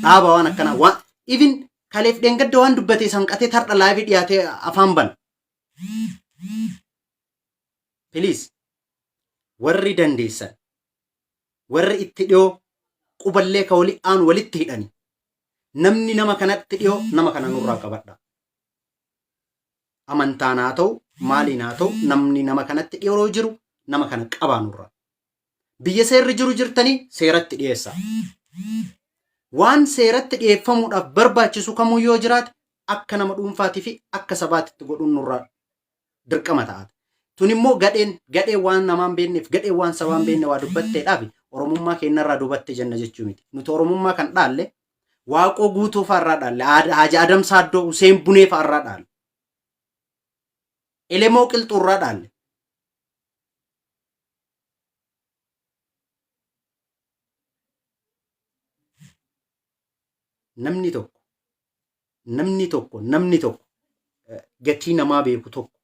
dhaaba waan akkana waan even kaleef dheengadda waan dubbatee sanqatee tarra laayivii dhiyaatee afaan ban please warri dandeessan warri itti dhiyoo quballee ka wali aan walitti hidhani namni nama kanatti dhiyoo nama kana nurraa qabadha amantaan haa ta'u maaliin haa ta'u namni nama kanatti dhiyoo jiru nama kana qabaa nurraa biyya seerri jiru jirtanii seeratti dhiyeessa waan seeratti dhiyeeffamuudhaaf barbaachisu kamuu yoo jiraate akka nama dhuunfaatii fi akka sabaatitti godhuun nurraa dirqama ta'a. Tun immoo gadhee waan namaan beekneef gadhee waan sabaan beekne waa dubbatteedhaaf oromummaa keenyarraa dubatte jenna jechuu miti. Nuti oromummaa kan dhaalle waaqoo guutuu fa'arraa dhaalle Haja Adam Saaddoo Huseen Bunee fa'arraa dhaalle Elemoo Qilxuurraa dhaalle namni tokko gatii namaa beeku tokko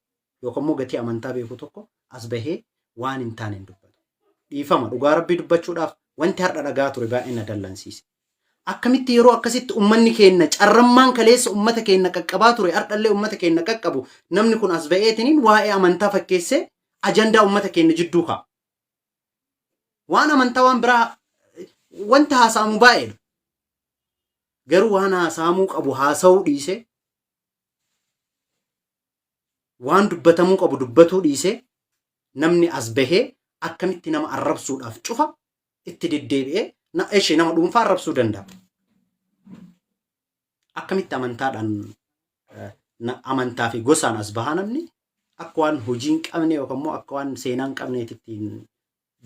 yookaan immoo gatii amantaa beeku tokko as bahee waan hin taane hin dubbatu. Dhiifama dhugaa rabbii dubbachuudhaaf wanti har'a dhagaa ture baay'ee na dallansiise. Akkamitti yeroo akkasitti ummanni keenya carrammaan kaleessa ummata keenya qaqqabaa ture har'allee ummata keenya qaqqabu namni kun as baheetiniin waa'ee amantaa fakkeessee ajandaa ummata keenya jidduu kaa'a. Waan amantaa waan biraa wanta haasa'amu baay'eedha. Garuu waan haasa'amuu qabu haasa'uu dhiisee waan dubbatamuu qabu dubbatuu dhiisee namni as bahee akkamitti nama arrabsuudhaaf cufa itti deddeebi'ee nama dhuunfaa arrabsuu danda'a. Akkamitti amantaa fi gosaan as bahaa namni akka waan hojii hin qabne yookaan immoo akka waan seenaa hin qabneetitti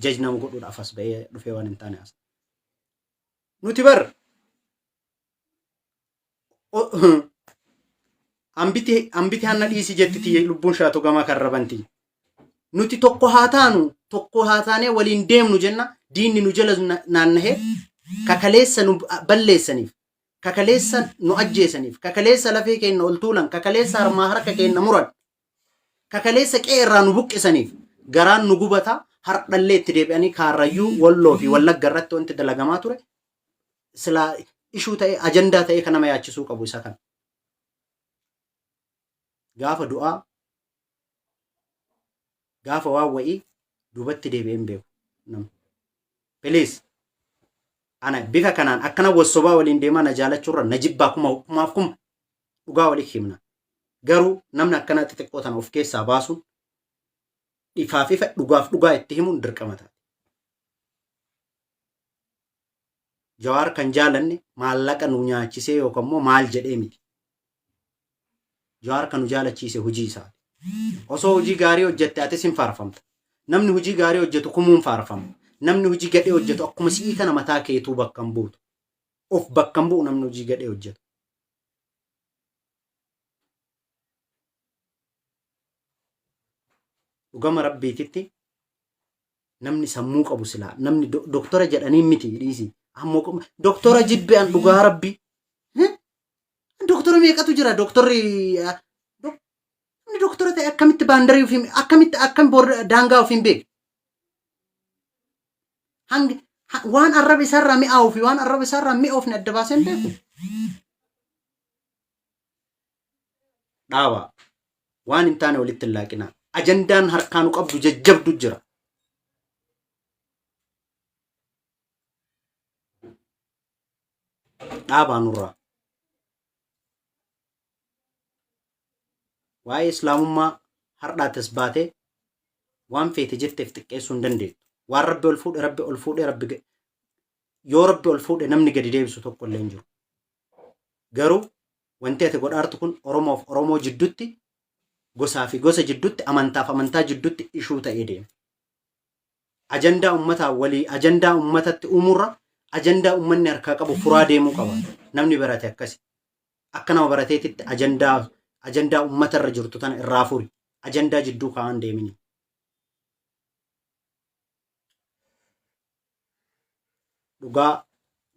jaj nama godhuudhaaf as bahee dhufee waan hin taane as. Nuti bar ambiti hanna dhiisi jettiti lubbuun shaatu gama karrabanti. Nuti tokko haa taanee waliin deemnu jenna diinni nu jala naannahee kakaleessa nu balleessaniif kakaleessa nu ajjeesaniif kakaleessa lafee keenya ol tuulan kakaleessa harmaa harka keenya muran kakaleessa qe'ee irraa nu buqqisaniif garaan nu gubata hardhallee itti deebi'anii Kaarrayyuu Walloo fi Wallagga irratti wanti dalagamaa ture silaa ishuu ta'e ajandaa ta'e kan nama yaachisuu qabu isa kana. Gaafa du'aa gaafa waan wa'ii duubatti deebi'een beeku namni. Please ana bifa kanaan akkana wassobaa waliin deemaa na jaalachuurra na jibbaa kumaaf kuma dhugaa walii himna. Garuu namni akkana xixiqqoo tana of keessaa baasuun dhifaa fi dhugaa itti himuun dirqama ta'a. Jawaar kan jaalanne maallaqa nu nyaachisee yookaan immoo maal jedhee miti. Jawaar kan nu jaalachiise hojii isaati. Osoo hojii gaarii hojjette atis hin faarfamta. Namni hojii gaarii hojjetu kumuun faarfama. Namni hojii gadhee hojjetu akkuma si'ii kana mataa keetuu bakka hin buutu. Of bakka hin bu'u namni hojii gadhee hojjetu. Dhugama rabbiititti namni sammuu qabu silaa namni doktora jedhanii miti dhiisi. Ammoo doktora jibbe an dhugaa rabbii. Doktora meeqatu jira doktorri doktora ta'e akkamitti baandarii ofiin akkamitti daangaa ofiin beeku. Waan arraba isaarraa mi'aawuu fi waan arraba isaarraa mi'oofne adda baaseen beeku. Dhaaba waan hin taane walitti hin laaqinaa. Ajandaan harkaanu qabdu jajjabdu jira. Dhaabaa nurraa. Waa'ee islaamummaa hardhaates baatee waan feete jetteef xiqqeessuu hin dandeettu. Waan rabbi ol fuudhe yoo rabbi ol fuudhe namni gadi deebisu tokko illee hin jiru. Garuu wanti ati godhaartu kun Oromoof Oromoo jidduutti gosaa fi gosa jidduutti amantaaf amantaa jidduutti ishuu ta'ee deema. Ajandaa uummataa walii ajandaa uummatatti uumurra ajandaa uummanni harkaa qabu furaa deemuu qaba. Namni barate akkasi. Akka nama barateetitti ajandaa uummatarra jirtu tana irraa furi. Ajandaa jidduu kaa'an deemini. Dhugaa